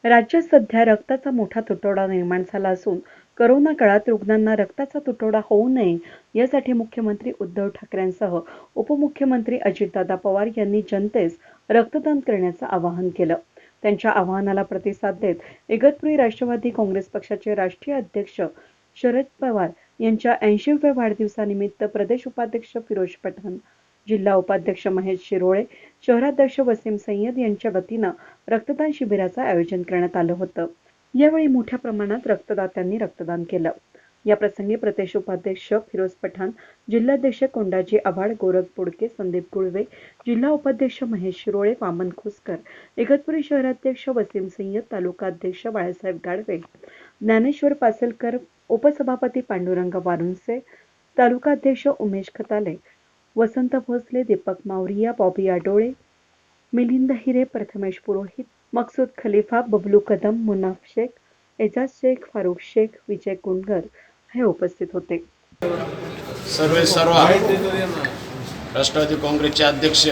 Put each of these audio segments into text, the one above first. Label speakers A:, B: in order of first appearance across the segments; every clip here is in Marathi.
A: राज्यात सध्या रक्ताचा मोठा तुटवडा निर्माण झाला असून करोना काळात रुग्णांना रक्ताचा तुटवडा होऊ नये यासाठी मुख्यमंत्री उद्धव ठाकरेंसह उपमुख्यमंत्री अजितदादा पवार यांनी जनतेस रक्तदान करण्याचं आवाहन केलं. त्यांच्या आवाहनाला प्रतिसाद देत इगतपुरी राष्ट्रवादी काँग्रेस पक्षाचे राष्ट्रीय अध्यक्ष शरद पवार यांच्या 80व्या वाढदिवसानिमित्त प्रदेश उपाध्यक्ष फिरोज पठाण, जिल्हा उपाध्यक्ष महेश शिरोळे, शहराध्यक्ष वसीम सय्यद यांच्या वतीनं रक्तदान शिबिराचं आयोजन करण्यात आलं होतं. यावेळी मोठ्या प्रमाणात रक्तदात्यांनी रक्तदान केलं. या प्रसंगी प्रदेश उपाध्यक्ष फिरोज पठाण, जिल्हाध्यक्ष कोंडाजी आव्हाड, गोरख बोडके, संदीप गुळवे, जिल्हा उपाध्यक्ष महेश शिरोळे, वामन खुसकर, इगतपुरी शहराध्यक्ष वसीम सय्यद, तालुकाध्यक्ष बाळासाहेब गाडवे, ज्ञानेश्वर पासलकर, उपसभापती पांडुरंग वारुंसे, तालुकाध्यक्ष उमेश खताले, वसंत भोसले, दीपक मावरिया, बॉबी आडोळे, मिलिंद हिरे, प्रथमेश पुरोहित, मकसूद खलीफा, बबलू कदम, मुनाफ शेख, एजाज शेख, फारुख शेख, विजय कुंडगर हे उपस्थित होते.
B: सर्व राष्ट्रवादी काँग्रेसचे अध्यक्ष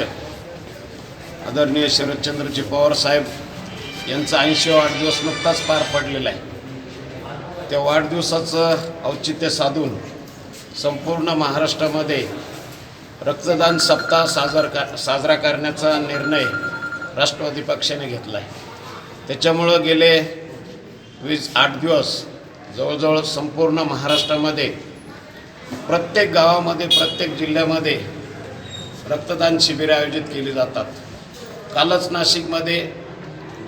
B: आदरणीय शरदचंद्रजी पवार साहेब यांचा 80वा वाढदिवस नुकताच पार पडलेला आहे. त्या वाढदिवसाचं औचित्य साधून संपूर्ण महाराष्ट्रामध्ये रक्तदान सप्ताह साजरा करण्याचा निर्णय राष्ट्रवादी पक्षाने घेतला आहे. त्याच्यामुळं गेले 8 दिवस जवळजवळ संपूर्ण महाराष्ट्रामध्ये प्रत्येक गावामध्ये, प्रत्येक जिल्ह्यामध्ये रक्तदान शिबिरे आयोजित केली जातात. कालच नाशिकमध्ये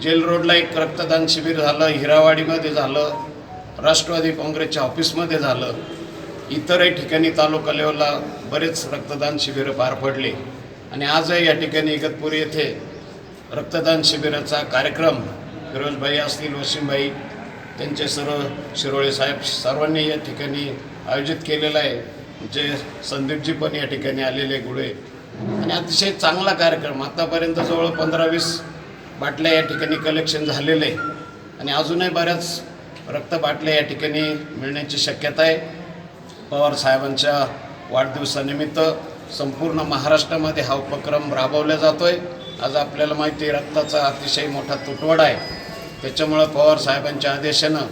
B: जेल रोडला एक रक्तदान शिबिर झालं, हिरावाडीमध्ये झालं, राष्ट्रवादी काँग्रेसच्या ऑफिसमध्ये झालं. इतरही ठिकाणी तालुका लेवलला बरेच रक्तदान शिबिरं पार पडले आणि आजही या ठिकाणी इगतपुरी येथे रक्तदान शिबिराचा कार्यक्रम फिरोजभाई असतील, वसीमभाई, त्यांचे सर्व शिरोळे साहेब सर्वांनी या ठिकाणी आयोजित केलेला आहे. जे संदीपजी पण या ठिकाणी आलेले गुळे आणि अतिशय चांगला कार्यक्रम. आतापर्यंत जवळ 15-20 बाटल्या या ठिकाणी कलेक्शन झालेले आणि अजूनही बऱ्याच रक्त बाटल्या या ठिकाणी मिळण्याची शक्यता आहे. पवार साहेबांच्या वाढदिवसानिमित्त संपूर्ण महाराष्ट्रामध्ये हा उपक्रम राबवला जातोय. आज आपल्याला माहिती आहे रक्ताचा अतिशय मोठा तुटवडा आहे. त्याच्यामुळं पवार साहेबांच्या आदेशानं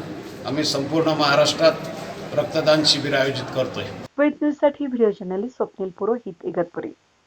B: आम्ही संपूर्ण महाराष्ट्रात रक्तदान शिबिर आयोजित करतोय.
A: वेद न्यूजसाठी व्हिडिओ जर्नलिस्ट स्वप्नील पुरोहित, इगतपुरी.